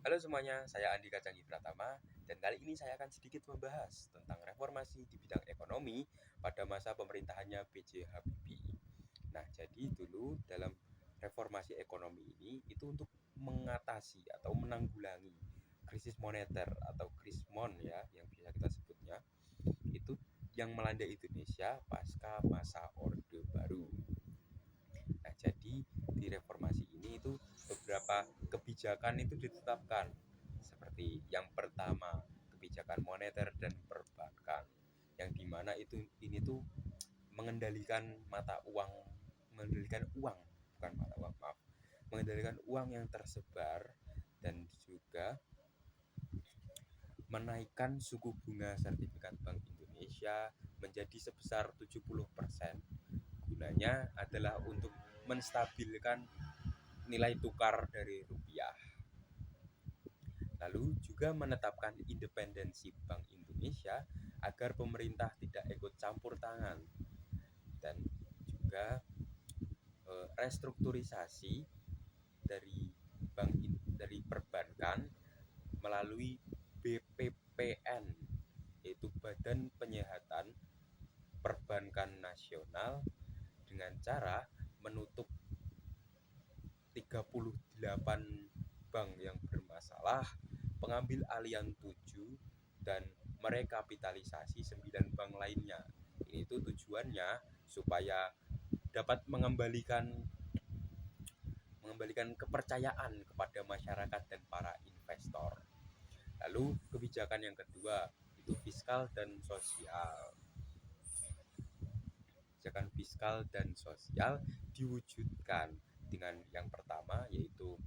Halo semuanya, saya Andika Canggi Pratama dan kali ini saya akan sedikit membahas tentang reformasi di bidang ekonomi pada masa pemerintahannya B.J. Habibie. Nah, jadi dulu dalam reformasi ekonomi ini itu untuk mengatasi atau menanggulangi krisis moneter atau krismon ya yang biasa kita sebutnya itu yang melanda Indonesia pasca masa Orde Baru. Nah, jadi di reformasi ini itu beberapa kebijakan itu ditetapkan seperti yang pertama kebijakan moneter dan perbankan yang dimana ini tuh mengendalikan mata uang, mengendalikan uang bukan mata uang maaf, mengendalikan uang yang tersebar dan juga menaikkan suku bunga sertifikat Bank Indonesia menjadi sebesar 70%. Gunanya adalah untuk menstabilkan nilai tukar dari rupiah. Lalu juga menetapkan independensi Bank Indonesia agar pemerintah tidak ikut campur tangan dan juga restrukturisasi dari dari perbankan melalui BPPN yaitu Badan Penyihatan Perbankan Nasional dengan cara menutup 38 bank yang bermasalah, pengambil alihan 7 dan merekapitalisasi 9 bank lainnya. Ini tuh tujuannya supaya dapat mengembalikan kepercayaan kepada masyarakat dan para investor. Lalu kebijakan yang kedua itu fiskal dan sosial. Kebijakan fiskal dan sosial diwujudkan dengan yang pertama yaitu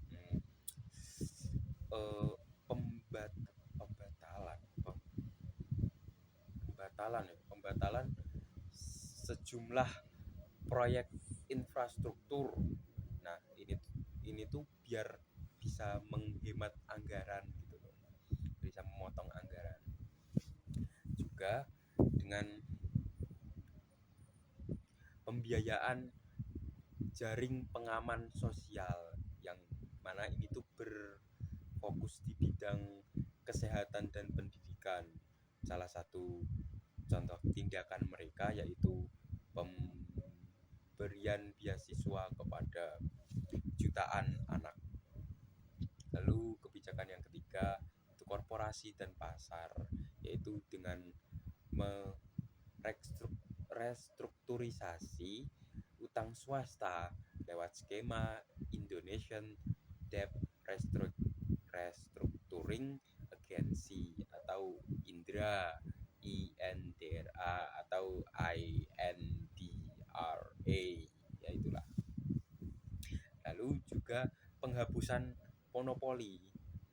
pembatalan sejumlah proyek infrastruktur. Nah, ini tuh biar bisa menghemat anggaran gitu loh. Bisa memotong anggaran. Juga dengan pembiayaan jaring pengaman sosial yang mana ini tuh berfokus di bidang kesehatan dan pendidikan. Salah satu contoh tindakan mereka yaitu pemberian beasiswa kepada jutaan anak. Lalu kebijakan yang ketiga itu korporasi dan pasar, yaitu dengan restrukturisasi utang swasta lewat skema Indonesian Debt Restructuring Agency atau INDRA, atau INDRA, ya itulah. Lalu juga penghapusan monopoli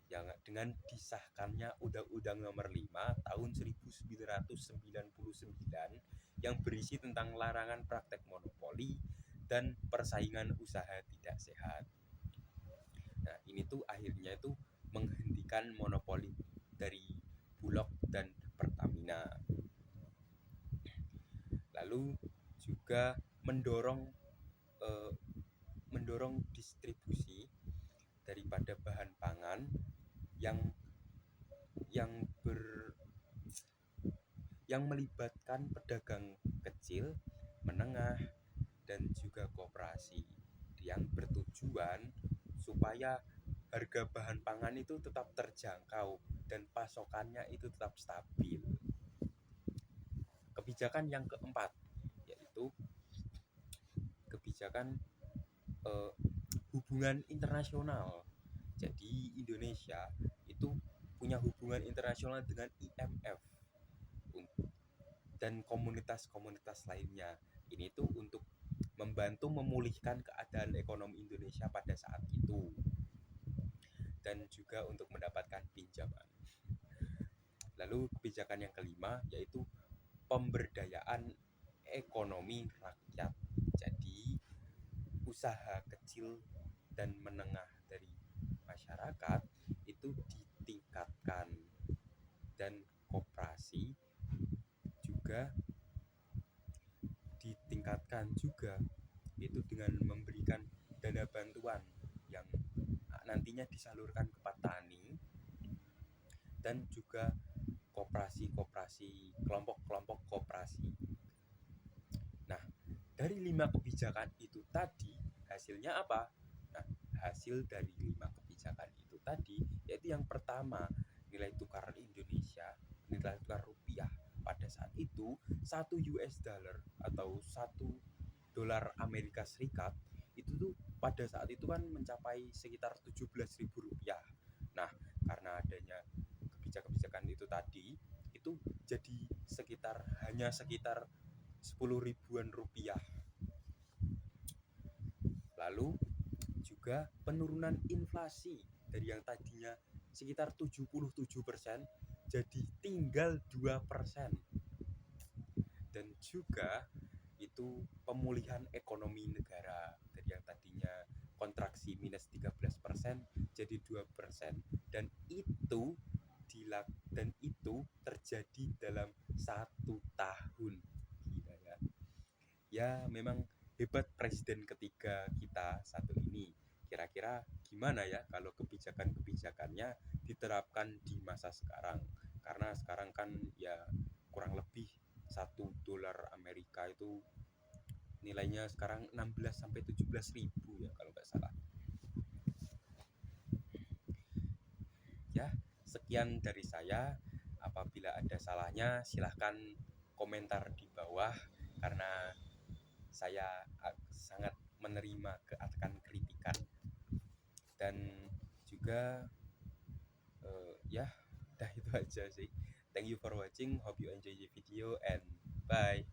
yang dengan disahkannya Undang-Undang Nomor 5 Tahun 1999 yang berisi tentang larangan praktek monopoli dan persaingan usaha tidak sehat. Nah, ini tuh akhirnya itu menghentikan monopoli dari Bulog dan Pertamina. Lalu juga mendorong distribusi daripada bahan pangan yang melibatkan pedagang kecil, menengah, dan juga koperasi yang bertujuan supaya harga bahan pangan itu tetap terjangkau dan pasokannya itu tetap stabil. Kebijakan yang keempat yaitu kebijakan hubungan internasional. Jadi Indonesia itu punya hubungan internasional dengan IMF dan komunitas-komunitas lainnya. Ini tuh untuk membantu memulihkan keadaan ekonomi Indonesia pada saat itu dan juga untuk mendapatkan pinjaman. Lalu kebijakan yang kelima yaitu pemberdayaan ekonomi rakyat. Jadi usaha kecil dan menengah dari masyarakat itu ditingkatkan dan koperasi juga ditingkatkan juga, itu dengan memberikan dana bantuan yang nantinya disalurkan ke petani dan juga koperasi-koperasi, kelompok-kelompok koperasi. Nah, dari 5 kebijakan itu tadi, hasilnya apa? Nah, hasil dari 5 kebijakan itu tadi, yaitu yang pertama, nilai tukar Indonesia, nilai tukar rupiah pada saat itu 1 US dollar atau 1 dolar Amerika Serikat itu tuh pada saat itu kan mencapai sekitar 17.000 rupiah. Nah, karena adanya kebijakan-kebijakan itu tadi, itu jadi hanya sekitar 10 ribuan rupiah. Lalu juga penurunan inflasi dari yang tadinya sekitar 77% jadi tinggal 2%. Dan juga itu pemulihan ekonomi negara dari yang tadinya kontraksi minus 13% jadi 2%. Dan itu terjadi dalam 1 tahun. Gila ya. Ya memang hebat presiden ketiga kita satu ini. Kira-kira gimana ya kalau kebijakan-kebijakannya diterapkan di masa sekarang? Karena sekarang kan ya kurang lebih 1 dolar Amerika itu nilainya sekarang 16 sampai 17 ribu ya kalau nggak salah. Ya, sekian dari saya. Apabila ada salahnya silahkan komentar di bawah, karena saya sangat menerima akan kritikan. Dan juga ya udah itu aja sih. Thank you for watching, hope you enjoy the video and bye.